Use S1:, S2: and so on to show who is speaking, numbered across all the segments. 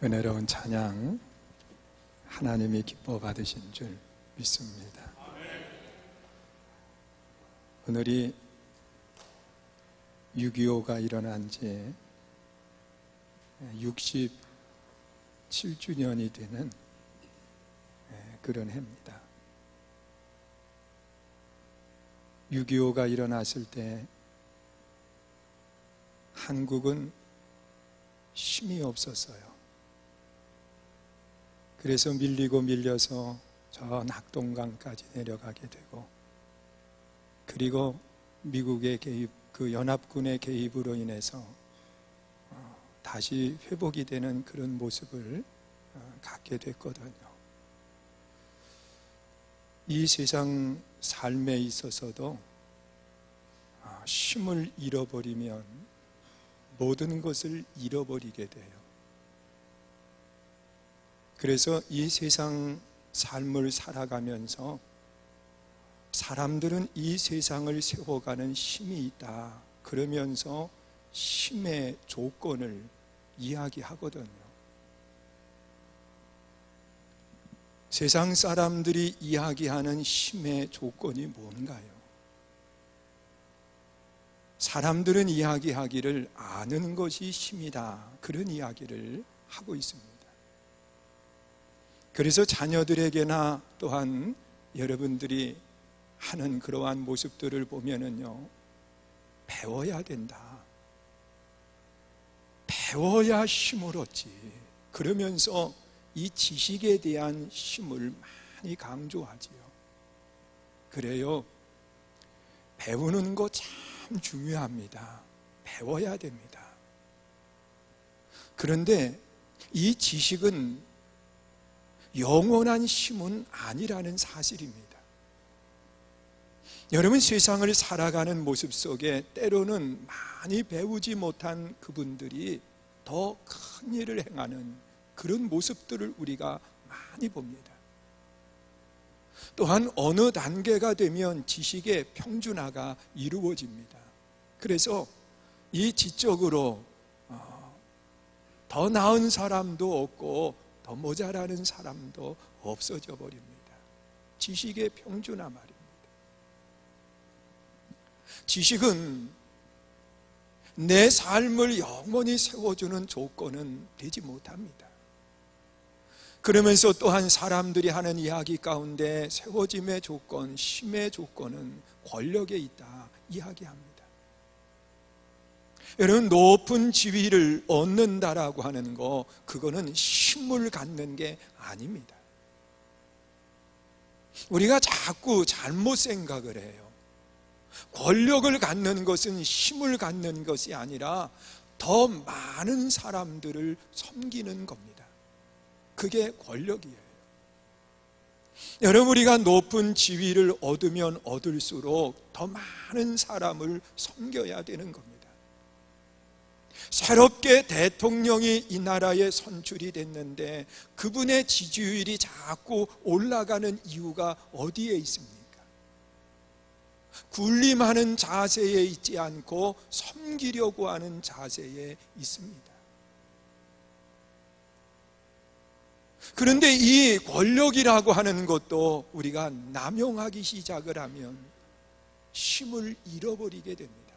S1: 은혜로운 찬양 하나님이 기뻐 받으신 줄 믿습니다. 오늘이 6.25가 일어난 지 67주년이 되는 그런 해입니다. 6.25가 일어났을 때 한국은 힘이 없었어요. 그래서 밀리고 밀려서 저 낙동강까지 내려가게 되고, 그리고 미국의 개입, 그 연합군의 개입으로 인해서 다시 회복이 되는 그런 모습을 갖게 됐거든요. 이 세상 삶에 있어서도 힘을 잃어버리면 모든 것을 잃어버리게 돼요. 그래서 이 세상 삶을 살아가면서 사람들은 이 세상을 세워가는 힘이 있다 그러면서 힘의 조건을 이야기하거든요. 세상 사람들이 이야기하는 힘의 조건이 뭔가요? 사람들은 이야기하기를 아는 것이 힘이다, 그런 이야기를 하고 있습니다. 그래서 자녀들에게나 또한 여러분들이 하는 그러한 모습들을 보면은요, 배워야 된다, 배워야 힘을 얻지, 그러면서 이 지식에 대한 힘을 많이 강조하지요. 그래요, 배우는 거 참 중요합니다. 배워야 됩니다. 그런데 이 지식은 영원한 힘은 아니라는 사실입니다. 여러분, 세상을 살아가는 모습 속에 때로는 많이 배우지 못한 그분들이 더 큰 일을 행하는 그런 모습들을 우리가 많이 봅니다. 또한 어느 단계가 되면 지식의 평준화가 이루어집니다. 그래서 이 지적으로 더 나은 사람도 없고 더 모자라는 사람도 없어져 버립니다. 지식의 평준화 말입니다. 지식은 내 삶을 영원히 세워주는 조건은 되지 못합니다. 그러면서 또한 사람들이 하는 이야기 가운데 세워짐의 조건, 힘의 조건은 권력에 있다 이야기합니다. 여러분, 높은 지위를 얻는다라고 하는 거, 그거는 힘을 갖는 게 아닙니다. 우리가 자꾸 잘못 생각을 해요. 권력을 갖는 것은 힘을 갖는 것이 아니라 더 많은 사람들을 섬기는 겁니다. 그게 권력이에요. 여러분, 우리가 높은 지위를 얻으면 얻을수록 더 많은 사람을 섬겨야 되는 겁니다. 새롭게 대통령이 이 나라에 선출이 됐는데 그분의 지지율이 자꾸 올라가는 이유가 어디에 있습니까? 군림하는 자세에 있지 않고 섬기려고 하는 자세에 있습니다. 그런데 이 권력이라고 하는 것도 우리가 남용하기 시작을 하면 힘을 잃어버리게 됩니다.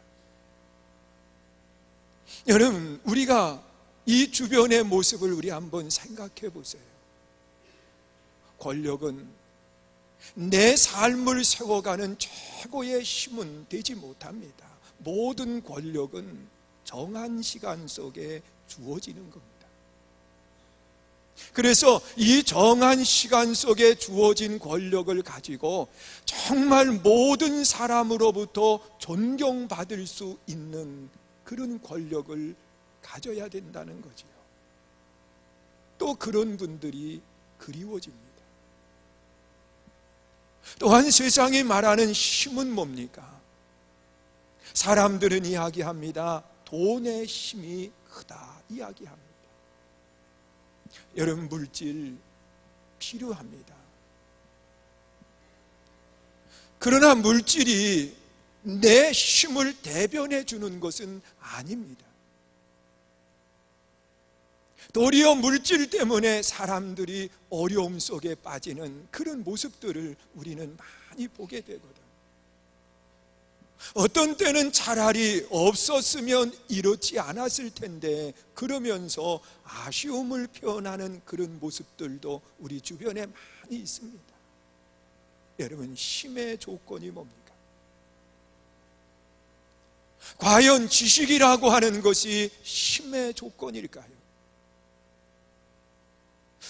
S1: 여러분, 우리가 이 주변의 모습을 우리 한번 생각해 보세요. 권력은 내 삶을 세워가는 최고의 힘은 되지 못합니다. 모든 권력은 정한 시간 속에 주어지는 겁니다. 그래서 이 정한 시간 속에 주어진 권력을 가지고 정말 모든 사람으로부터 존경받을 수 있는 그런 권력을 가져야 된다는 거지요. 또 그런 분들이 그리워집니다. 또한 세상이 말하는 힘은 뭡니까? 사람들은 이야기합니다. 돈의 힘이 크다 이야기합니다. 여러분, 물질 필요합니다. 그러나 물질이 내 힘을 대변해 주는 것은 아닙니다. 도리어 물질 때문에 사람들이 어려움 속에 빠지는 그런 모습들을 우리는 많이 보게 되거든. 어떤 때는 차라리 없었으면 이렇지 않았을 텐데 그러면서 아쉬움을 표현하는 그런 모습들도 우리 주변에 많이 있습니다. 여러분, 힘의 조건이 뭡니까? 과연 지식이라고 하는 것이 힘의 조건일까요?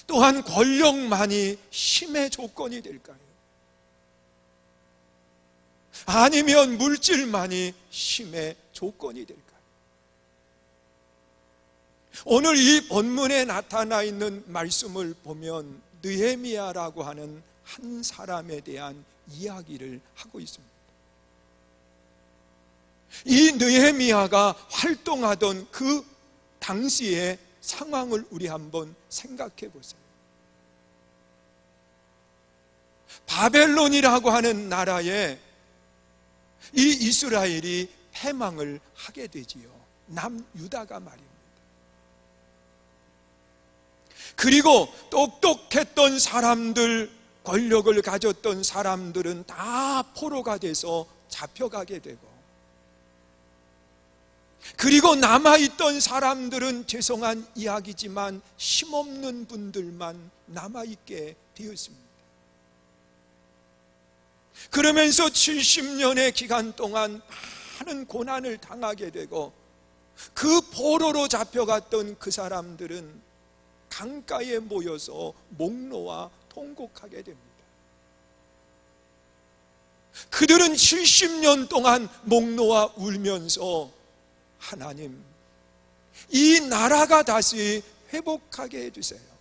S1: 또한 권력만이 힘의 조건이 될까요? 아니면 물질만이 힘의 조건이 될까요? 오늘 이 본문에 나타나 있는 말씀을 보면 느헤미야라고 하는 한 사람에 대한 이야기를 하고 있습니다. 이 느헤미야가 활동하던 그 당시의 상황을 우리 한번 생각해 보세요. 바벨론이라고 하는 나라에 이 이스라엘이 패망을 하게 되지요. 남유다가 말입니다. 그리고 똑똑했던 사람들, 권력을 가졌던 사람들은 다 포로가 돼서 잡혀가게 되고, 그리고 남아있던 사람들은 죄송한 이야기지만 힘없는 분들만 남아있게 되었습니다. 그러면서 70년의 기간 동안 많은 고난을 당하게 되고, 그 포로로 잡혀갔던 그 사람들은 강가에 모여서 목 놓아 통곡하게 됩니다. 그들은 70년 동안 목 놓아 울면서 하나님, 이 나라가 다시 회복하게 해주세요.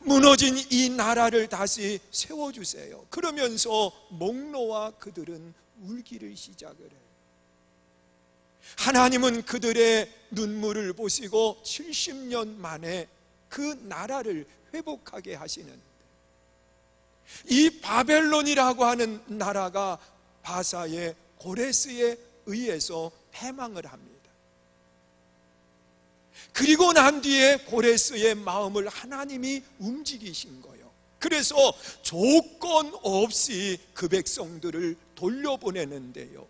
S1: 무너진 이 나라를 다시 세워주세요. 그러면서 목 놓아 그들은 울기를 시작을 해요. 하나님은 그들의 눈물을 보시고 70년 만에 그 나라를 회복하게 하시는데, 이 바벨론이라고 하는 나라가 바사의 고레스에 의해서 패망을 합니다. 그리고 난 뒤에 고레스의 마음을 하나님이 움직이신 거예요. 그래서 조건 없이 그 백성들을 돌려보내는데요,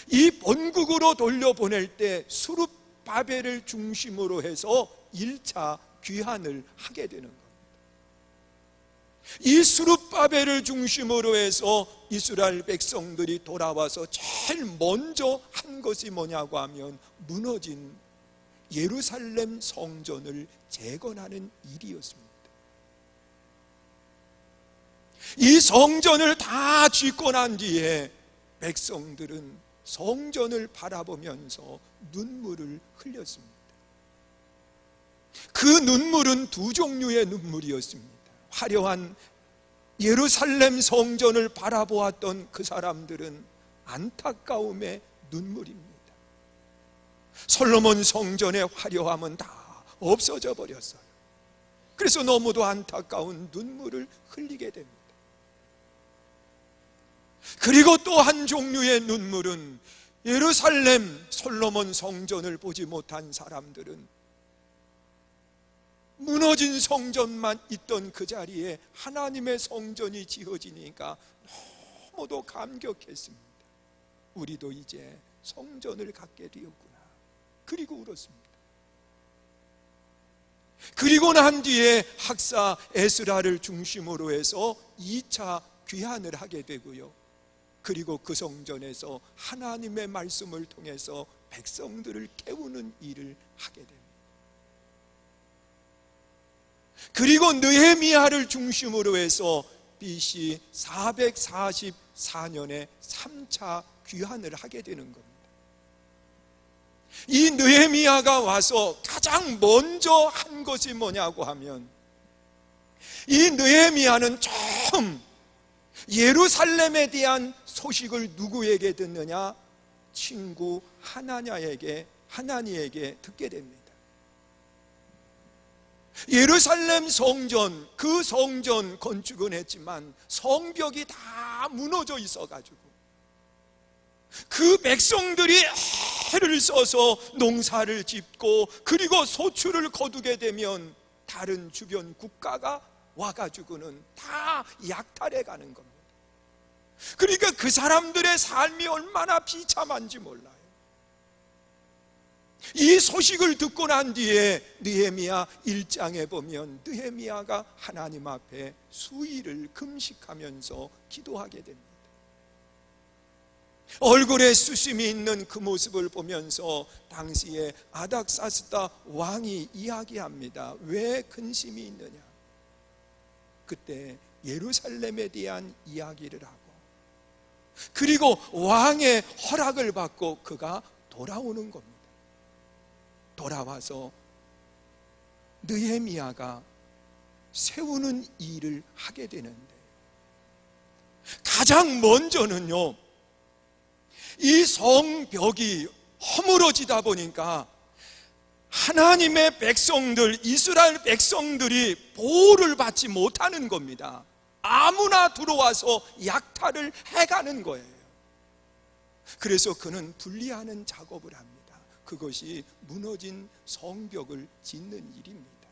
S1: 이 본국으로 돌려보낼 때 수룹바벨을 중심으로 해서 1차 귀환을 하게 되는 겁니다. 이 수룹바벨을 중심으로 해서 이스라엘 백성들이 돌아와서 제일 먼저 한 것이 뭐냐고 하면 무너진 예루살렘 성전을 재건하는 일이었습니다. 이 성전을 다 짓고 난 뒤에 백성들은 성전을 바라보면서 눈물을 흘렸습니다. 그 눈물은 두 종류의 눈물이었습니다. 화려한 예루살렘 성전을 바라보았던 그 사람들은 안타까움의 눈물입니다. 솔로몬 성전의 화려함은 다 없어져 버렸어요. 그래서 너무도 안타까운 눈물을 흘리게 됩니다. 그리고 또 한 종류의 눈물은 예루살렘 솔로몬 성전을 보지 못한 사람들은 무너진 성전만 있던 그 자리에 하나님의 성전이 지어지니까 너무도 감격했습니다. 우리도 이제 성전을 갖게 되었구나. 그리고 울었습니다. 그리고 난 뒤에 학사 에스라를 중심으로 해서 2차 귀환을 하게 되고요, 그리고 그 성전에서 하나님의 말씀을 통해서 백성들을 깨우는 일을 하게 됩니다. 그리고 느헤미야를 중심으로 해서 BC 444년에 3차 귀환을 하게 되는 겁니다. 이 느헤미야가 와서 가장 먼저 한 것이 뭐냐고 하면, 이 느헤미야는 처음 예루살렘에 대한 소식을 누구에게 듣느냐? 친구 하나니에게 듣게 됩니다. 예루살렘 성전, 그 성전 건축은 했지만 성벽이 다 무너져 있어가지고 그 백성들이 해를 써서 농사를 짓고 그리고 소출을 거두게 되면 다른 주변 국가가 와가지고는 다 약탈해 가는 겁니다. 그러니까 그 사람들의 삶이 얼마나 비참한지 몰라요. 이 소식을 듣고 난 뒤에 느헤미야 1장에 보면 느헤미야가 하나님 앞에 수일을 금식하면서 기도하게 됩니다. 얼굴에 수심이 있는 그 모습을 보면서 당시에 아닥사스다 왕이 이야기합니다. 왜 근심이 있느냐? 그때 예루살렘에 대한 이야기를 하고 그리고 왕의 허락을 받고 그가 돌아오는 겁니다. 돌아와서 느헤미야가 세우는 일을 하게 되는데 가장 먼저는요, 이 성벽이 허물어지다 보니까 하나님의 백성들, 이스라엘 백성들이 보호를 받지 못하는 겁니다. 아무나 들어와서 약탈을 해가는 거예요. 그래서 그는 분리하는 작업을 합니다. 그것이 무너진 성벽을 짓는 일입니다.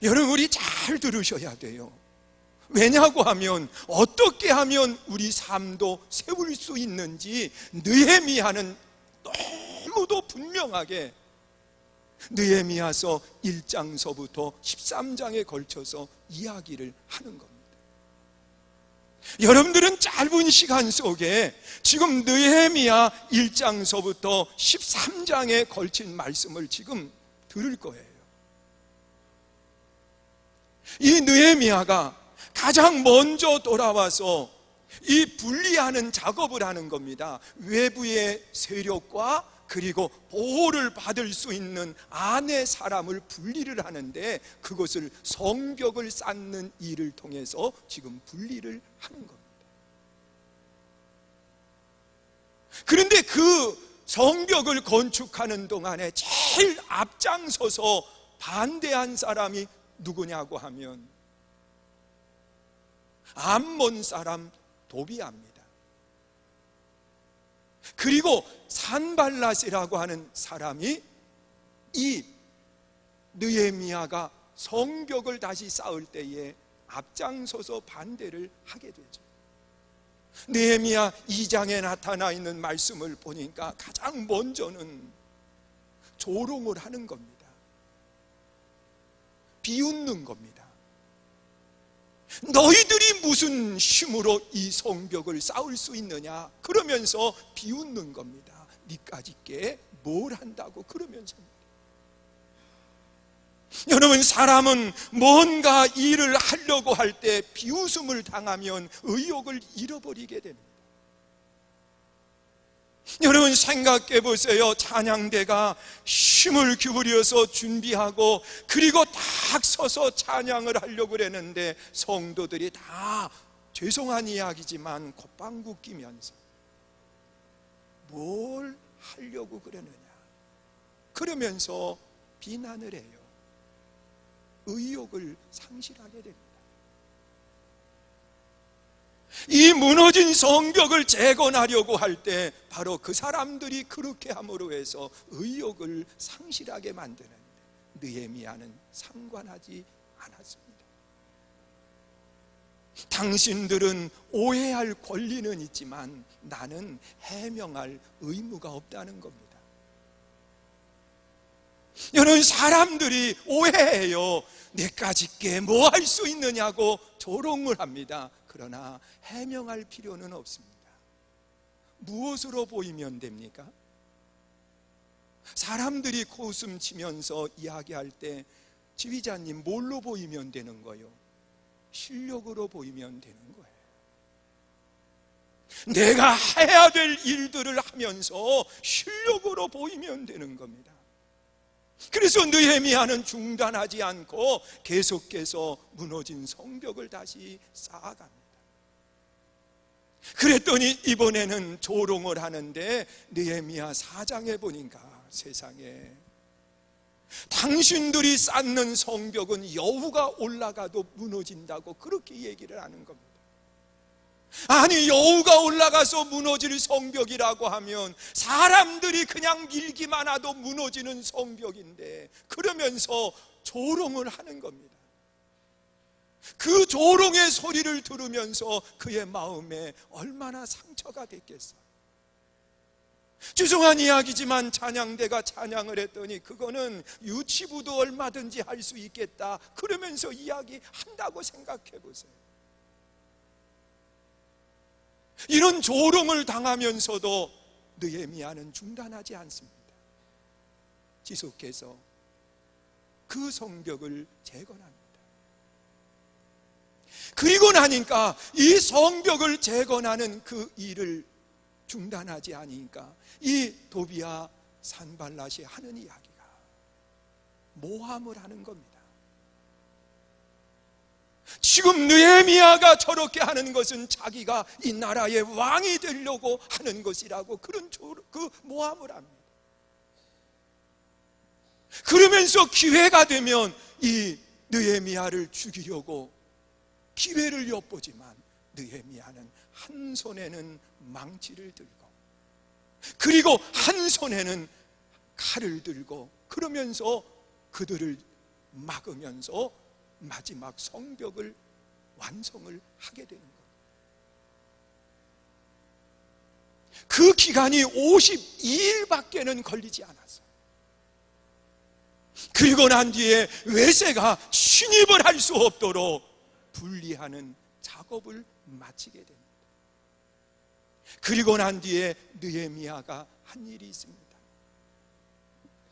S1: 여러분, 우리 잘 들으셔야 돼요. 왜냐고 하면 어떻게 하면 우리 삶도 세울 수 있는지 느헤미야는 너무도 분명하게 느헤미야서 1장서부터 13장에 걸쳐서 이야기를 하는 겁니다. 여러분들은 짧은 시간 속에 지금 느헤미야 1장서부터 13장에 걸친 말씀을 지금 들을 거예요. 이 느헤미야가 가장 먼저 돌아와서 이 분리하는 작업을 하는 겁니다. 외부의 세력과 그리고 보호를 받을 수 있는 안의 사람을 분리를 하는데 그것을 성벽을 쌓는 일을 통해서 지금 분리를 하는 겁니다. 그런데 그 성벽을 건축하는 동안에 제일 앞장서서 반대한 사람이 누구냐고 하면 암몬 사람 도비아입니다. 그리고 산발랏이라고 하는 사람이 이 느헤미야가 성벽을 다시 쌓을 때에 앞장서서 반대를 하게 되죠. 느헤미야 2장에 나타나 있는 말씀을 보니까 가장 먼저는 조롱을 하는 겁니다. 비웃는 겁니다. 너희들이 무슨 힘으로 이 성벽을 쌓을 수 있느냐? 그러면서 비웃는 겁니다. 니까짓게 뭘 한다고 그러면서입니다. 여러분, 사람은 뭔가 일을 하려고 할 때 비웃음을 당하면 의욕을 잃어버리게 됩니다. 여러분, 생각해 보세요. 찬양대가 힘을 기울여서 준비하고 그리고 딱 서서 찬양을 하려고 그랬는데 성도들이 다 죄송한 이야기지만 콧방구 끼면서 뭘 하려고 그러느냐 그러면서 비난을 해요. 의욕을 상실하게 됩니다. 이 무너진 성벽을 재건하려고 할 때 바로 그 사람들이 그렇게 함으로 해서 의욕을 상실하게 만드는데 느헤미야는 상관하지 않았습니다. 당신들은 오해할 권리는 있지만 나는 해명할 의무가 없다는 겁니다. 여러분, 사람들이 오해해요. 내까짓게 뭐 할 수 있느냐고 조롱을 합니다. 그러나 해명할 필요는 없습니다. 무엇으로 보이면 됩니까? 사람들이 코웃음 치면서 이야기할 때 지휘자님 뭘로 보이면 되는 거예요? 실력으로 보이면 되는 거예요. 내가 해야 될 일들을 하면서 실력으로 보이면 되는 겁니다. 그래서 느헤미야는 중단하지 않고 계속해서 무너진 성벽을 다시 쌓아갑니다. 그랬더니 이번에는 조롱을 하는데 느헤미야 4장에 보니까 세상에 당신들이 쌓는 성벽은 여우가 올라가도 무너진다고 그렇게 얘기를 하는 겁니다. 아니, 여우가 올라가서 무너질 성벽이라고 하면 사람들이 그냥 밀기만 해도 무너지는 성벽인데, 그러면서 조롱을 하는 겁니다. 그 조롱의 소리를 들으면서 그의 마음에 얼마나 상처가 됐겠어요. 죄송한 이야기지만 찬양대가 찬양을 했더니 그거는 유치부도 얼마든지 할 수 있겠다 그러면서 이야기한다고 생각해 보세요. 이런 조롱을 당하면서도 느헤미야는 중단하지 않습니다. 지속해서 그 성벽을 재건합니다. 그리고 나니까 이 성벽을 재건하는 그 일을 중단하지 않으니까 이 도비야 산발랏이 하는 이야기가 모함을 하는 겁니다. 지금 느헤미야가 저렇게 하는 것은 자기가 이 나라의 왕이 되려고 하는 것이라고 그 모함을 합니다. 그러면서 기회가 되면 이 느헤미야를 죽이려고 기회를 엿보지만 느헤미야는 한 손에는 망치를 들고 그리고 한 손에는 칼을 들고 그러면서 그들을 막으면서 마지막 성벽을 완성을 하게 되는 거예요. 그 기간이 52일밖에는 걸리지 않았어요. 그리고 난 뒤에 외세가 침입을 할 수 없도록 분리하는 작업을 마치게 됩니다. 그리고 난 뒤에 느헤미야가 한 일이 있습니다.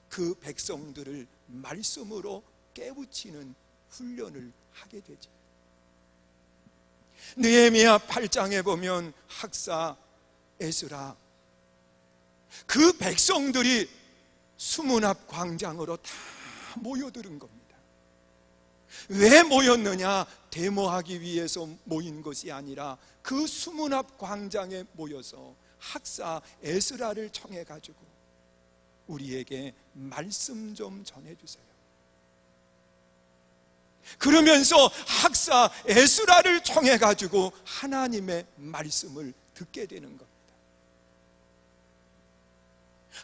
S1: 그 백성들을 말씀으로 깨우치는 훈련을 하게 되죠. 느헤미야 8장에 보면 학사 에스라, 그 백성들이 수문 앞 광장으로 다 모여드는 겁니다. 왜 모였느냐? 데모하기 위해서 모인 것이 아니라 그 수문 앞 광장에 모여서 학사 에스라를 청해 가지고 우리에게 말씀 좀 전해주세요. 그러면서 학사 에스라를 청해 가지고 하나님의 말씀을 듣게 되는 겁니다.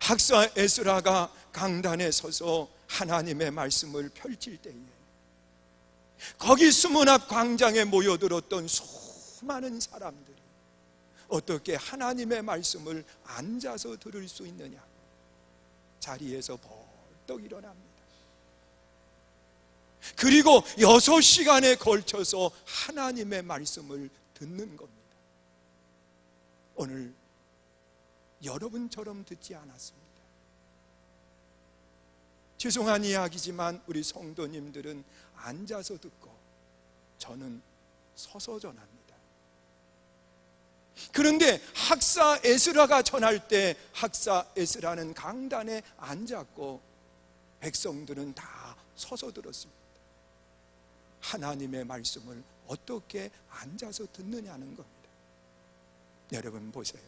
S1: 학사 에스라가 강단에 서서 하나님의 말씀을 펼칠 때에 거기 수문 앞 광장에 모여들었던 수많은 사람들이 어떻게 하나님의 말씀을 앉아서 들을 수 있느냐? 자리에서 벌떡 일어납니다. 그리고 6시간에 걸쳐서 하나님의 말씀을 듣는 겁니다. 오늘 여러분처럼 듣지 않았습니다. 죄송한 이야기지만 우리 성도님들은 앉아서 듣고 저는 서서 전합니다. 그런데 학사 에스라가 전할 때 학사 에스라는 강단에 앉았고 백성들은 다 서서 들었습니다. 하나님의 말씀을 어떻게 앉아서 듣느냐는 겁니다. 여러분 보세요.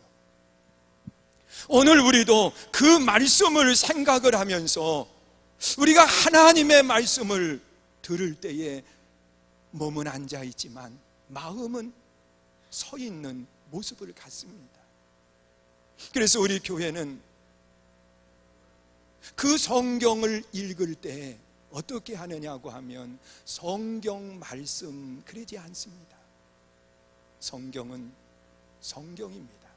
S1: 오늘 우리도 그 말씀을 생각을 하면서 우리가 하나님의 말씀을 들을 때에 몸은 앉아 있지만 마음은 서 있는 모습을 갖습니다. 그래서 우리 교회는 그 성경을 읽을 때 어떻게 하느냐고 하면 성경 말씀 그러지 않습니다. 성경은 성경입니다.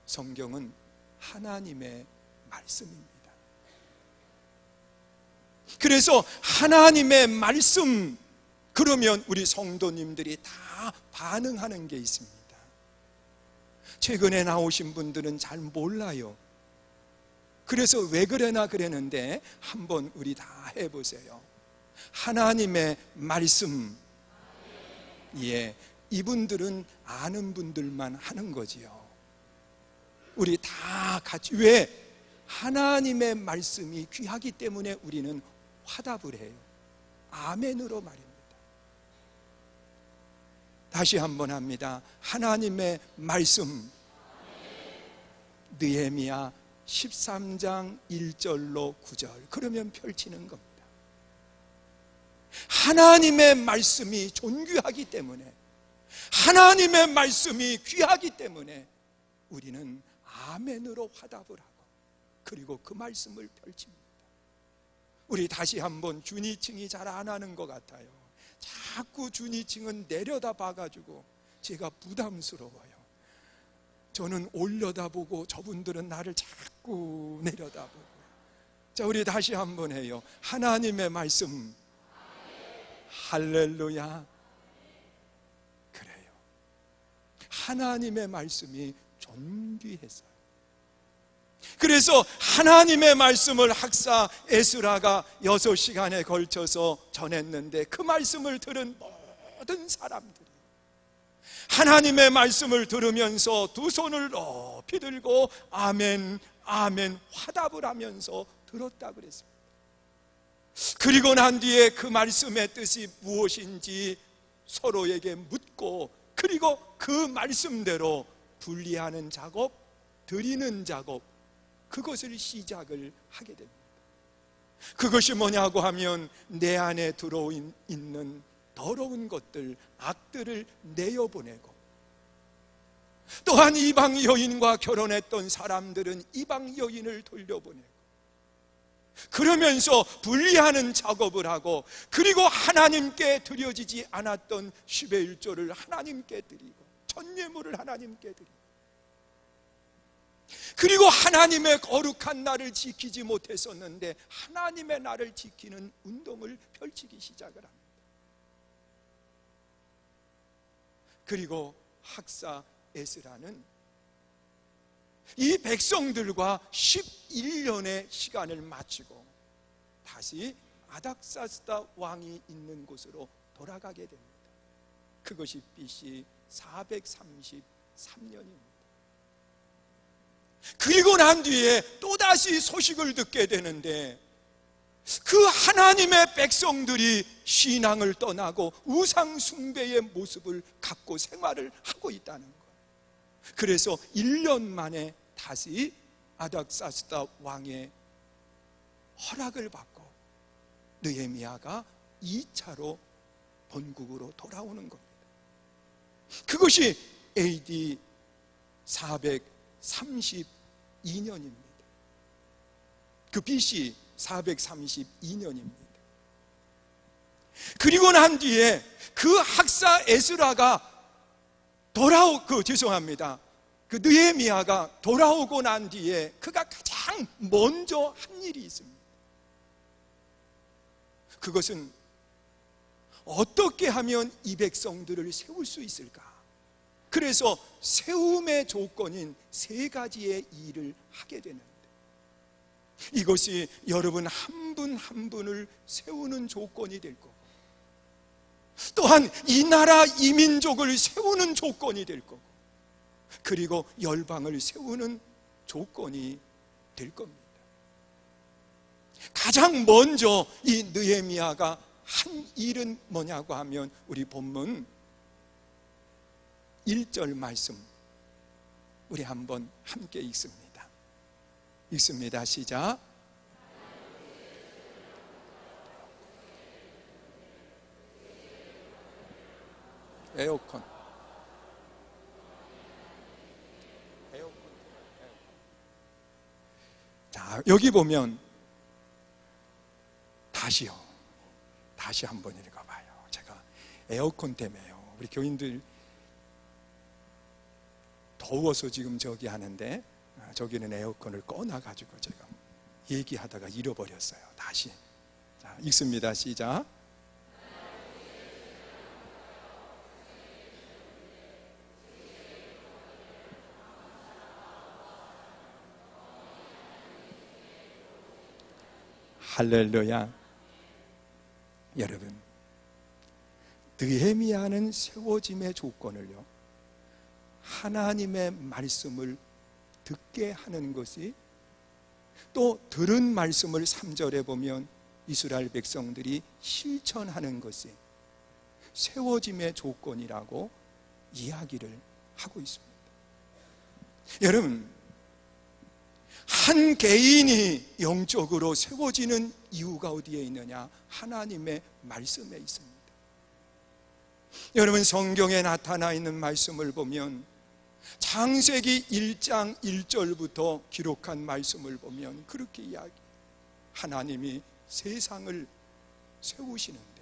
S1: 성경은 하나님의 말씀입니다. 그래서 하나님의 말씀 그러면 우리 성도님들이 다 반응하는 게 있습니다. 최근에 나오신 분들은 잘 몰라요. 그래서 왜 그러나 그랬는데 한번 우리 다 해보세요. 하나님의 말씀, 예, 이분들은 아는 분들만 하는 거지요. 우리 다 같이, 왜? 하나님의 말씀이 귀하기 때문에 우리는 화답을 해요. 아멘으로 말입니다. 다시 한번 합니다. 하나님의 말씀, 느헤미야 13장 1절로 9절 그러면 펼치는 겁니다. 하나님의 말씀이 존귀하기 때문에 하나님의 말씀이 귀하기 때문에 우리는 아멘으로 화답을 하고 그리고 그 말씀을 펼칩니다. 우리 다시 한번 주니칭이 잘 안 하는 것 같아요. 자꾸 주니칭은 내려다 봐가지고 제가 부담스러워요. 저는 올려다보고 저분들은 나를 자꾸 내려다보고. 자, 우리 다시 한번 해요. 하나님의 말씀. 할렐루야. 그래요. 하나님의 말씀이 존귀했어요. 그래서 하나님의 말씀을 학사 에스라가 6시간에 걸쳐서 전했는데 그 말씀을 들은 모든 사람들이 하나님의 말씀을 들으면서 두 손을 높이 들고 아멘, 아멘 화답을 하면서 들었다 그랬습니다. 그리고 난 뒤에 그 말씀의 뜻이 무엇인지 서로에게 묻고 그리고 그 말씀대로 분리하는 작업, 드리는 작업, 그것을 시작을 하게 됩니다. 그것이 뭐냐고 하면 내 안에 들어있는 더러운 것들, 악들을 내어보내고, 또한 이방 여인과 결혼했던 사람들은 이방 여인을 돌려보내고, 그러면서 분리하는 작업을 하고, 그리고 하나님께 드려지지 않았던 10의 1조를 하나님께 드리고, 전예물을 하나님께 드리고, 그리고 하나님의 거룩한 날을 지키지 못했었는데 하나님의 날을 지키는 운동을 펼치기 시작을 합니다. 그리고 학사 에스라는 이 백성들과 11년의 시간을 마치고 다시 아닥사스다 왕이 있는 곳으로 돌아가게 됩니다. 그것이 BC 433년입니다. 그리고 난 뒤에 또다시 소식을 듣게 되는데 그 하나님의 백성들이 신앙을 떠나고 우상 숭배의 모습을 갖고 생활을 하고 있다는 것. 그래서 1년 만에 다시 아닥사스다 왕의 허락을 받고 느헤미야가 2차로 본국으로 돌아오는 겁니다. 그것이 AD 432년입니다. 그 BC 432년입니다. 그리고 난 뒤에 그 학사 에스라가 그 느헤미야가 돌아오고 난 뒤에 그가 가장 먼저 한 일이 있습니다. 그것은 어떻게 하면 이 백성들을 세울 수 있을까? 그래서 세움의 조건인 3가지의 일을 하게 되는데, 이것이 여러분 한 분 한 분을 세우는 조건이 될 거고, 또한 이 나라 이 민족을 세우는 조건이 될 거고, 그리고 열방을 세우는 조건이 될 겁니다. 가장 먼저 이 느헤미야가 한 일은 뭐냐고 하면 우리 본문 1절 말씀 우리 한번 함께 읽습니다. 읽습니다. 시작. 에어컨. 자, 여기 보면 다시 한번 읽어봐요. 제가 에어컨 때문에요. 우리 교인들 더워서 지금 저기 하는데 저기는 에어컨을 꺼놔가지고 제가 얘기하다가 잃어버렸어요. 다시. 자, 읽습니다. 시작. 할렐루야. 여러분, 느헤미야는 세워짐의 조건을요, 하나님의 말씀을 듣게 하는 것이, 또 들은 말씀을 3절에 보면 이스라엘 백성들이 실천하는 것이 세워짐의 조건이라고 이야기를 하고 있습니다. 여러분, 한 개인이 영적으로 세워지는 이유가 어디에 있느냐? 하나님의 말씀에 있습니다. 여러분, 성경에 나타나 있는 말씀을 보면 창세기 1장 1절부터 기록한 말씀을 보면 그렇게 이야기, 하나님이 세상을 세우시는데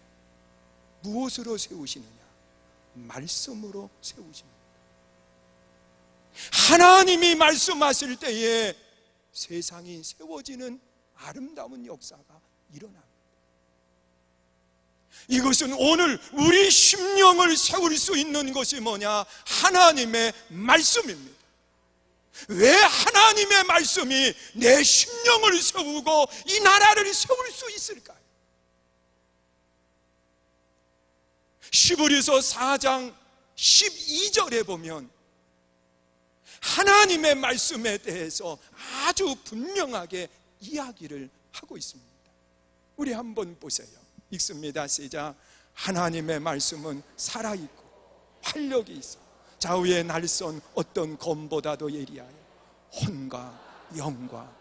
S1: 무엇으로 세우시느냐? 말씀으로 세우십니다. 하나님이 말씀하실 때에 세상이 세워지는 아름다운 역사가 일어납니다. 이것은 오늘 우리 심령을 세울 수 있는 것이 뭐냐? 하나님의 말씀입니다. 왜 하나님의 말씀이 내 심령을 세우고 이 나라를 세울 수 있을까요? 시브리서 4장 12절에 보면 하나님의 말씀에 대해서 아주 분명하게 이야기를 하고 있습니다. 우리 한번 보세요. 읽습니다. 시작. 하나님의 말씀은 살아있고 활력이 있어 좌우의 날선 어떤 검보다도 예리하여 혼과 영과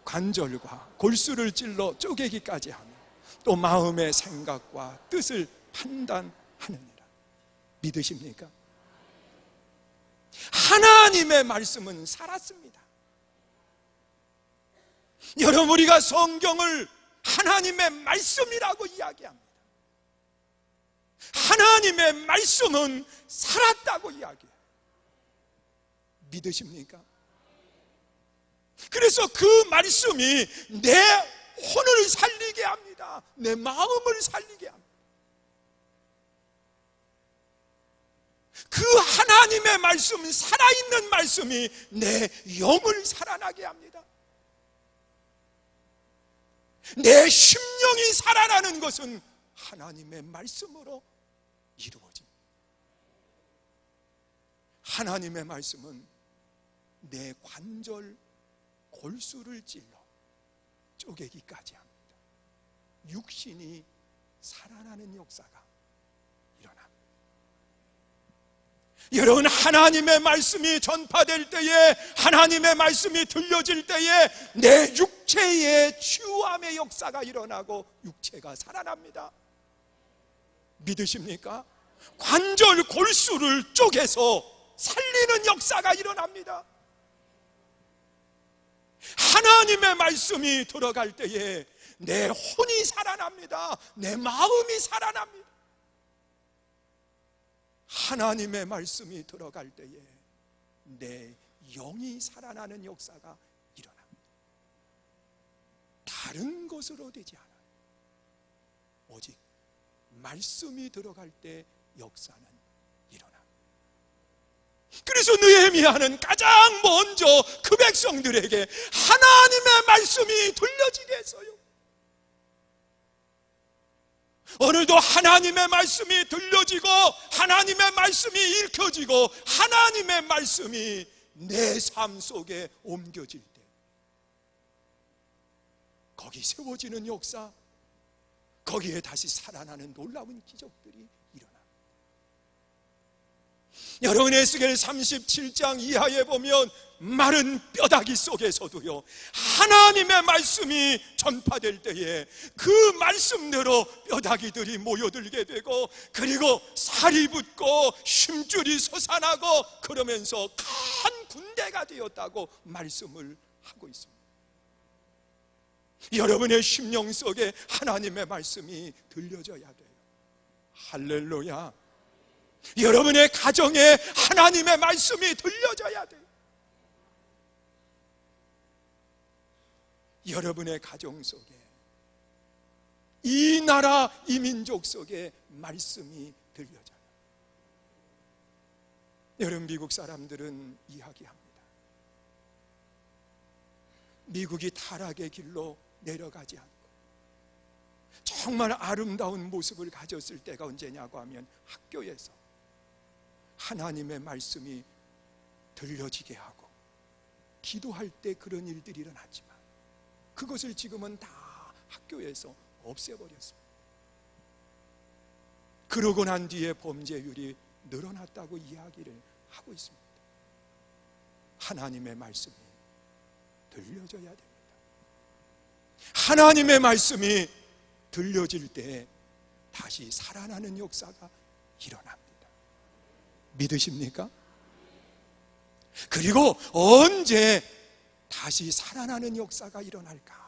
S1: 관절과 골수를 찔러 쪼개기까지 하며 또 마음의 생각과 뜻을 판단하느니라. 믿으십니까? 하나님의 말씀은 살았습니다. 여러분, 우리가 성경을 하나님의 말씀이라고 이야기합니다. 하나님의 말씀은 살았다고 이야기해요. 믿으십니까? 그래서 그 말씀이 내 혼을 살리게 합니다. 내 마음을 살리게 합니다. 그 하나님의 말씀, 살아있는 말씀이 내 영을 살아나게 합니다. 내 심령이 살아나는 것은 하나님의 말씀으로 이루어집니다. 하나님의 말씀은 내 관절 골수를 찔러 쪼개기까지 합니다. 육신이 살아나는 역사가 일어납니다. 여러분, 하나님의 말씀이 전파될 때에, 하나님의 말씀이 들려질 때에 내 육체의 치유함의 역사가 일어나고 육체가 살아납니다. 믿으십니까? 관절 골수를 쪼개서 살리는 역사가 일어납니다. 하나님의 말씀이 들어갈 때에 내 혼이 살아납니다. 내 마음이 살아납니다. 하나님의 말씀이 들어갈 때에 내 영이 살아나는 역사가 일어납니다. 다른 것으로 되지 않아요. 오직 말씀이 들어갈 때 역사는 일어납니다. 그래서 느헤미야는 가장 먼저 그 백성들에게 하나님의 말씀이 들려지게 했어요. 오늘도 하나님의 말씀이 들려지고 하나님의 말씀이 읽혀지고 하나님의 말씀이 내 삶 속에 옮겨질 때 거기 세워지는 역사, 거기에 다시 살아나는 놀라운 기적들이 일어납니다. 여러분, 에스겔 37장 이하에 보면 마른 뼈다귀 속에서도요, 하나님의 말씀이 전파될 때에 그 말씀대로 뼈다귀들이 모여들게 되고, 그리고 살이 붙고 힘줄이 솟아나고 그러면서 큰 군대가 되었다고 말씀을 하고 있습니다. 여러분의 심령 속에 하나님의 말씀이 들려져야 돼요. 할렐루야. 여러분의 가정에 하나님의 말씀이 들려져야 돼요. 여러분의 가정 속에, 이 나라 이 민족 속에 말씀이 들려져요. 여러분, 미국 사람들은 이야기합니다. 미국이 타락의 길로 내려가지 않고 정말 아름다운 모습을 가졌을 때가 언제냐고 하면 학교에서 하나님의 말씀이 들려지게 하고 기도할 때 그런 일들이 일어났지만 그것을 지금은 다 학교에서 없애버렸습니다. 그러고 난 뒤에 범죄율이 늘어났다고 이야기를 하고 있습니다. 하나님의 말씀이 들려져야 됩니다. 하나님의 말씀이 들려질 때 다시 살아나는 역사가 일어납니다. 믿으십니까? 그리고 언제 다시 살아나는 역사가 일어날까?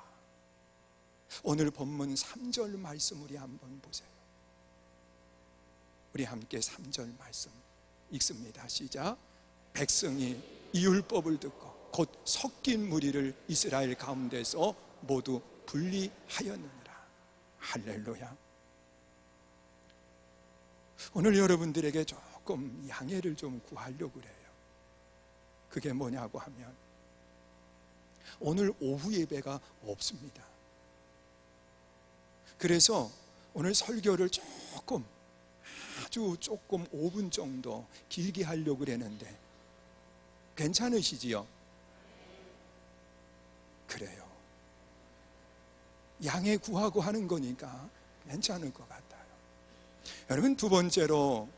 S1: 오늘 본문 3절 말씀 우리 한번 보세요. 우리 함께 3절 말씀 읽습니다. 시작. 백성이 이 율법을 듣고 곧 섞인 무리를 이스라엘 가운데서 모두 분리하였느니라. 할렐루야. 오늘 여러분들에게 조금 양해를 좀 구하려고 그래요. 그게 뭐냐고 하면 오늘 오후 예배가 없습니다. 그래서 오늘 설교를 아주 조금 5분 정도 길게 하려고 그랬는데 괜찮으시지요? 그래요. 양해 구하고 하는 거니까 괜찮을 것 같아요. 여러분, 두 번째로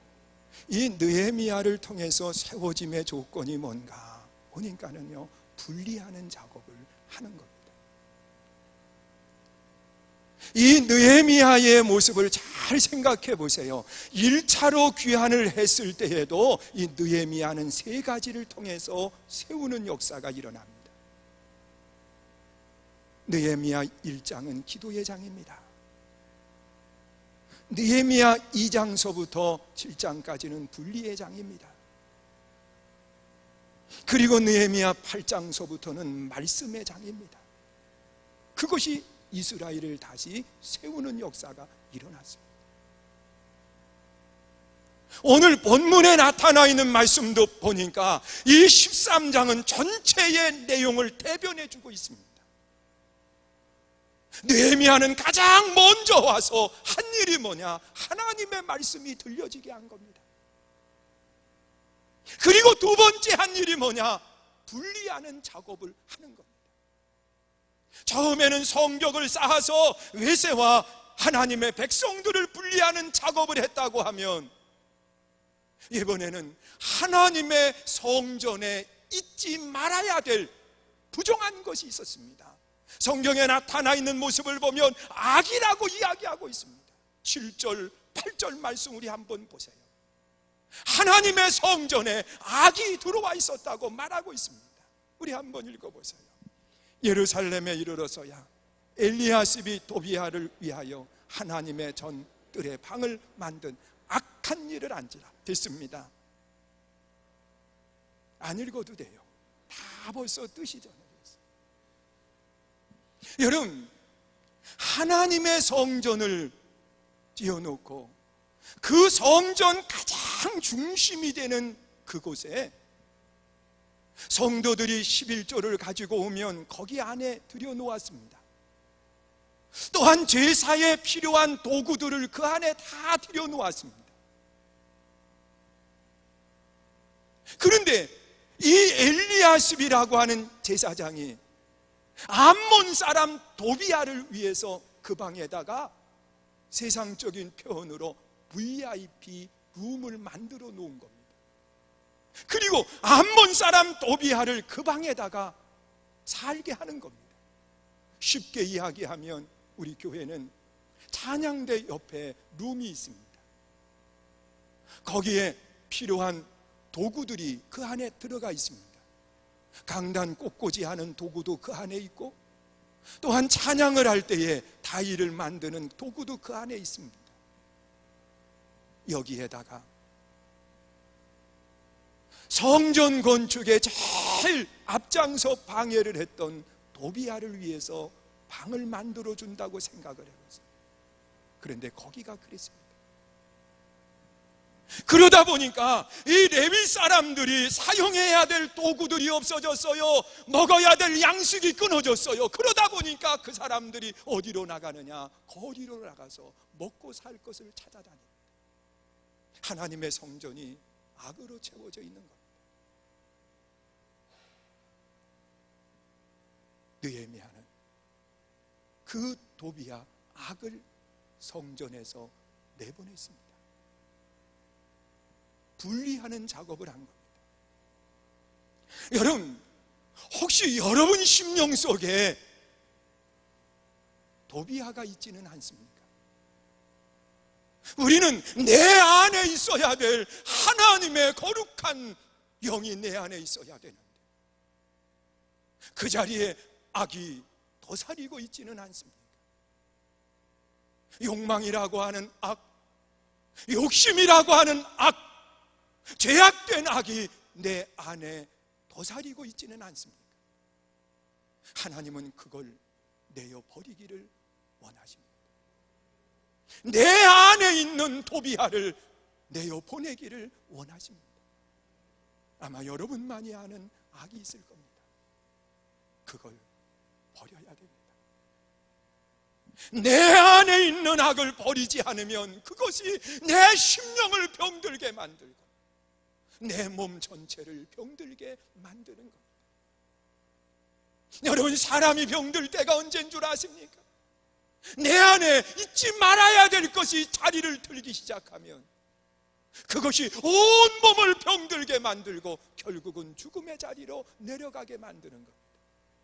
S1: 이 느헤미야를 통해서 세워짐의 조건이 뭔가 보니까는요, 분리하는 작업을 하는 겁니다. 이 느헤미야의 모습을 잘 생각해 보세요. 1차로 귀환을 했을 때에도 이 느헤미야는 3가지를 통해서 세우는 역사가 일어납니다. 느헤미야 1장은 기도의 장입니다. 느헤미야 2장서부터 7장까지는 분리의 장입니다. 그리고 느헤미야 8장서부터는 말씀의 장입니다. 그것이 이스라엘을 다시 세우는 역사가 일어났습니다. 오늘 본문에 나타나 있는 말씀도 보니까 이 13장은 전체의 내용을 대변해 주고 있습니다. 느헤미야는 가장 먼저 와서 한 일이 뭐냐? 하나님의 말씀이 들려지게 한 겁니다. 그리고 두 번째 한 일이 뭐냐? 분리하는 작업을 하는 겁니다. 처음에는 성벽을 쌓아서 외세와 하나님의 백성들을 분리하는 작업을 했다고 하면 이번에는 하나님의 성전에 잊지 말아야 될 부정한 것이 있었습니다. 성경에 나타나 있는 모습을 보면 악이라고 이야기하고 있습니다. 7절, 8절 말씀 우리 한번 보세요. 하나님의 성전에 악이 들어와 있었다고 말하고 있습니다. 우리 한번 읽어보세요. 예루살렘에 이르러서야 엘리야십이 도비야를 위하여 하나님의 전 뜰에 방을 만든 악한 일을 안지라. 됐습니다. 안 읽어도 돼요. 다 벌써 뜻이 전해져 있어요. 여러분, 하나님의 성전을 지어놓고 그 성전 가장 중심이 되는 그곳에 성도들이 11조를 가지고 오면 거기 안에 들여놓았습니다. 또한 제사에 필요한 도구들을 그 안에 다 들여놓았습니다. 그런데 이 엘리야십이라고 하는 제사장이 암몬 사람 도비야를 위해서 그 방에다가 세상적인 표현으로 VIP 룸을 만들어 놓은 겁니다. 그리고 암몬 사람 도비야를 그 방에다가 살게 하는 겁니다. 쉽게 이야기하면 우리 교회는 찬양대 옆에 룸이 있습니다. 거기에 필요한 도구들이 그 안에 들어가 있습니다. 강단 꽃꽂이하는 도구도 그 안에 있고, 또한 찬양을 할 때에 다이를 만드는 도구도 그 안에 있습니다. 여기에다가 성전 건축에 제일 앞장서 방해를 했던 도비야를 위해서 방을 만들어 준다고 생각을 해봤어요. 그런데 거기가 그랬습니다. 그러다 보니까 이 레위 사람들이 사용해야 될 도구들이 없어졌어요. 먹어야 될 양식이 끊어졌어요. 그러다 보니까 그 사람들이 어디로 나가느냐? 거리로 나가서 먹고 살 것을 찾아다닙니다. 하나님의 성전이 악으로 채워져 있는 겁니다. 느헤미야는 그 도비야 악을 성전에서 내보냈습니다. 분리하는 작업을 한 겁니다. 여러분, 혹시 여러분 심령 속에 도비야가 있지는 않습니까? 우리는 내 안에 있어야 될 하나님의 거룩한 영이 내 안에 있어야 되는데 그 자리에 악이 도사리고 있지는 않습니까? 욕망이라고 하는 악, 욕심이라고 하는 악, 죄악된 악이 내 안에 도사리고 있지는 않습니까? 하나님은 그걸 내어 버리기를 원하십니다. 내 안에 있는 도비아를 내어 보내기를 원하십니다. 아마 여러분만이 아는 악이 있을 겁니다. 그걸 버려야 됩니다. 내 안에 있는 악을 버리지 않으면 그것이 내 심령을 병들게 만들고 내 몸 전체를 병들게 만드는 겁니다. 여러분, 사람이 병들 때가 언제인 줄 아십니까? 내 안에 잊지 말아야 될 것이 자리를 들기 시작하면 그것이 온 몸을 병들게 만들고 결국은 죽음의 자리로 내려가게 만드는 겁니다.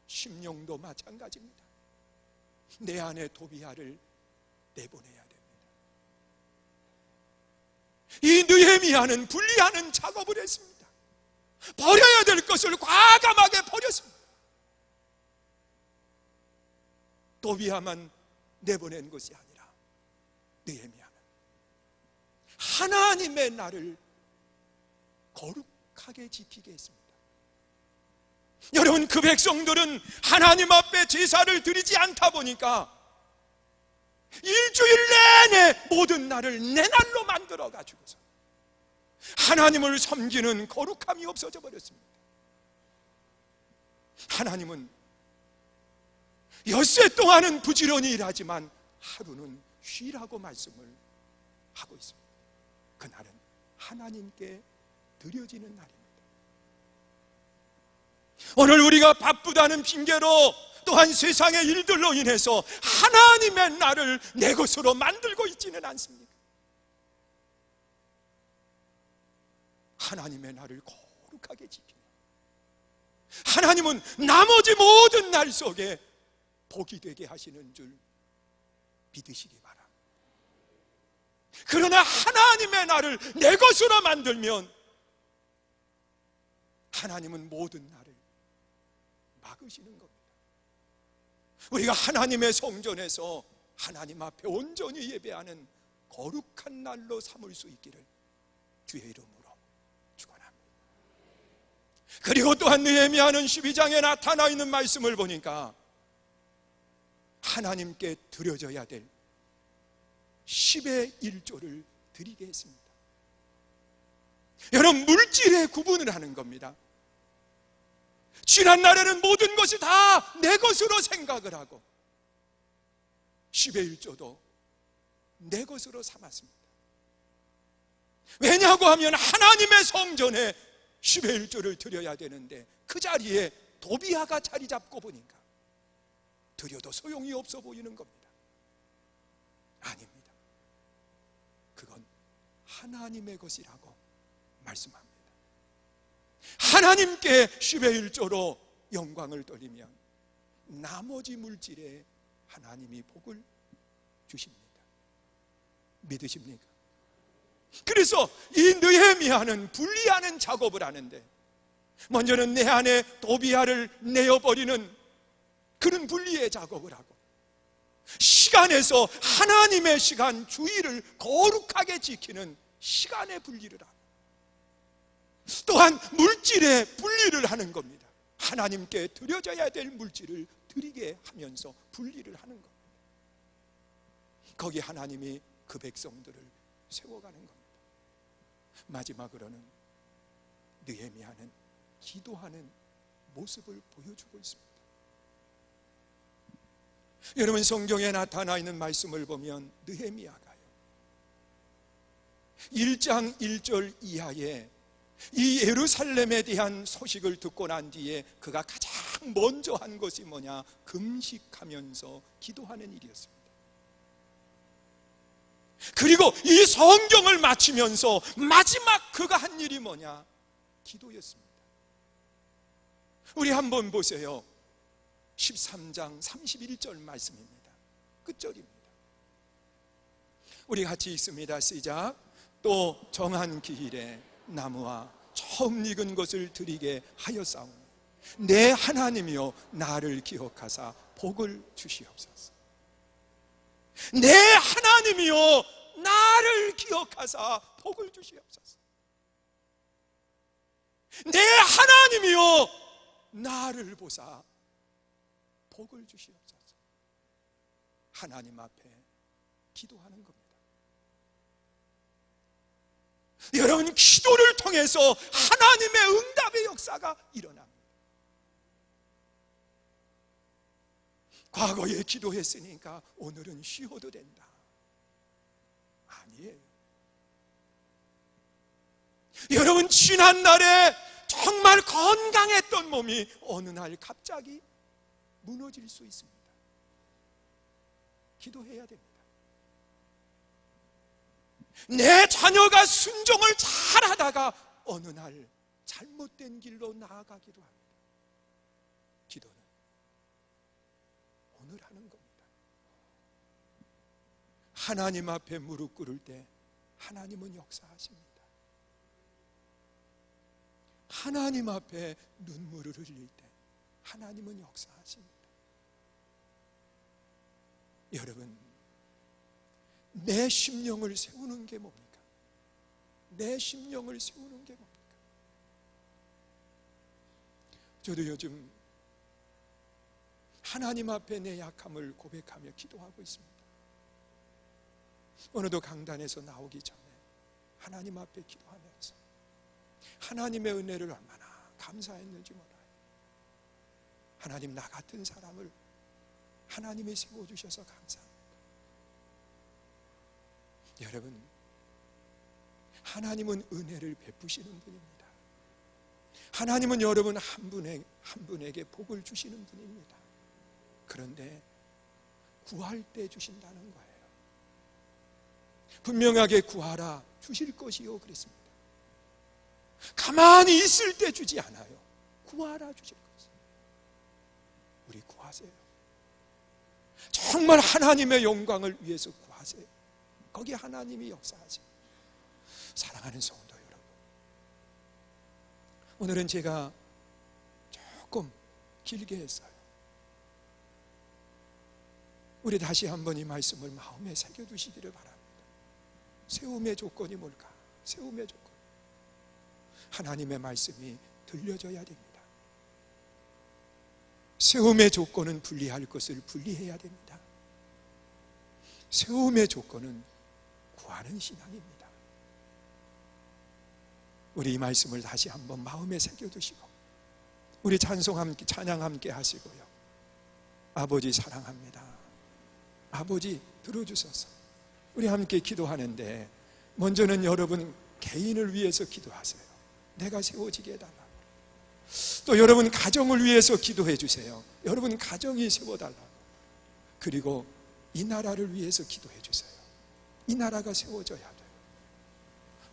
S1: 심령도 마찬가지입니다. 내 안에 도비아를 내보내야 됩니다. 이 느헤미야는 분리하는 작업을 했습니다. 버려야 될 것을 과감하게 버렸습니다. 도비아만 내보낸 것이 아니라 느헤미야는 하나님의 날을 거룩하게 지키게 했습니다. 여러분, 그 백성들은 하나님 앞에 제사를 드리지 않다 보니까 일주일 내내 모든 날을 내 날로 만들어 가지고서 하나님을 섬기는 거룩함이 없어져 버렸습니다. 하나님은 엿새 동안은 부지런히 일하지만 하루는 쉬라고 말씀을 하고 있습니다. 그날은 하나님께 드려지는 날입니다. 오늘 우리가 바쁘다는 핑계로 또한 세상의 일들로 인해서 하나님의 날을 내 것으로 만들고 있지는 않습니까? 하나님의 날을 거룩하게 지키며 하나님은 나머지 모든 날 속에 복이 되게 하시는 줄 믿으시기 바랍니다. 그러나 하나님의 날을 내 것으로 만들면 하나님은 모든 날을 막으시는 겁니다. 우리가 하나님의 성전에서 하나님 앞에 온전히 예배하는 거룩한 날로 삼을 수 있기를 주의 이름으로 축원합니다. 그리고 또한 느헤미야는 12장에 나타나 있는 말씀을 보니까 하나님께 드려져야 될 10의 1조를 드리게 했습니다. 여러분, 물질의 구분을 하는 겁니다. 지난날에는 모든 것이 다 내 것으로 생각을 하고 10의 1조도 내 것으로 삼았습니다. 왜냐고 하면 하나님의 성전에 10의 1조를 드려야 되는데 그 자리에 도비아가 자리 잡고 보니까 드려도 소용이 없어 보이는 겁니다. 아닙니다. 그건 하나님의 것이라고 말씀합니다. 하나님께 10의 1조로 영광을 돌리면 나머지 물질에 하나님이 복을 주십니다. 믿으십니까? 그래서 이 느헤미야는 분리하는 작업을 하는데 먼저는 내 안에 도비아를 내어버리는 그런 분리의 작업을 하고 시간에서 하나님의 시간 주의를 거룩하게 지키는 시간의 분리를 하고 또한 물질의 분리를 하는 겁니다. 하나님께 드려져야 될 물질을 드리게 하면서 분리를 하는 겁니다. 거기 하나님이 그 백성들을 세워가는 겁니다. 마지막으로는 느헤미야는 기도하는 모습을 보여주고 있습니다. 여러분, 성경에 나타나 있는 말씀을 보면 느헤미야가요 1장 1절 이하에 이 예루살렘에 대한 소식을 듣고 난 뒤에 그가 가장 먼저 한 것이 뭐냐? 금식하면서 기도하는 일이었습니다. 그리고 이 성경을 마치면서 마지막 그가 한 일이 뭐냐? 기도였습니다. 우리 한번 보세요. 13장 31절 말씀입니다. 끝절입니다. 우리 같이 읽습니다. 시작. 또 정한 기일에 나무와 처음 익은 것을 드리게 하였사오니 내 하나님이여 나를 기억하사 복을 주시옵소서. 내 하나님이여 나를 기억하사 복을 주시옵소서. 내 하나님이여 나를 보사 복을 주시옵소서. 하나님 앞에 기도하는 겁니다. 여러분, 기도를 통해서 하나님의 응답의 역사가 일어납니다. 과거에 기도했으니까 오늘은 쉬어도 된다. 아니에요. 여러분, 지난날에 정말 건강했던 몸이 어느 날 갑자기 무너질 수 있습니다. 기도해야 됩니다. 내 자녀가 순종을 잘하다가 어느 날 잘못된 길로 나아가기도 합니다. 기도는 오늘 하는 겁니다. 하나님 앞에 무릎 꿇을 때 하나님은 역사하십니다. 하나님 앞에 눈물을 흘릴 때 하나님은 역사하십니다. 여러분, 내 심령을 세우는 게 뭡니까? 내 심령을 세우는 게 뭡니까? 저도 요즘 하나님 앞에 내 약함을 고백하며 기도하고 있습니다. 오늘도 강단에서 나오기 전에 하나님 앞에 기도하면서 하나님의 은혜를 얼마나 감사했는지 몰라요. 하나님, 나 같은 사람을 하나님이 세워주셔서 감사합니다. 여러분, 하나님은 은혜를 베푸시는 분입니다. 하나님은 여러분 한 분에게 복을 주시는 분입니다. 그런데 구할 때 주신다는 거예요. 분명하게 구하라 주실 것이요 그랬습니다. 가만히 있을 때 주지 않아요. 구하라 주실 것이요. 우리 구하세요. 정말 하나님의 영광을 위해서 구하세요. 거기 하나님이 역사하세요. 사랑하는 성도 여러분, 오늘은 제가 조금 길게 했어요. 우리 다시 한번 이 말씀을 마음에 새겨두시기를 바랍니다. 세움의 조건이 뭘까? 세움의 조건, 하나님의 말씀이 들려져야 됩니다. 세움의 조건은 분리할 것을 분리해야 됩니다. 세움의 조건은 구하는 신앙입니다. 우리 이 말씀을 다시 한번 마음에 새겨두시고 우리 찬송 함께, 찬양 함께 하시고요. 아버지 사랑합니다. 아버지 들어주셔서 우리 함께 기도하는데, 먼저는 여러분 개인을 위해서 기도하세요. 내가 세워지게 해달라고. 또 여러분 가정을 위해서 기도해 주세요. 여러분 가정이 세워달라고. 그리고 이 나라를 위해서 기도해 주세요. 이 나라가 세워져야 돼요.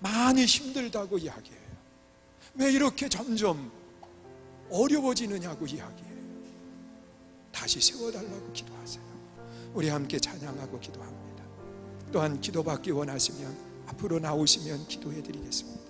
S1: 많이 힘들다고 이야기해요. 왜 이렇게 점점 어려워지느냐고 이야기해요. 다시 세워달라고 기도하세요. 우리 함께 찬양하고 기도합니다. 또한 기도받기 원하시면 앞으로 나오시면 기도해 드리겠습니다.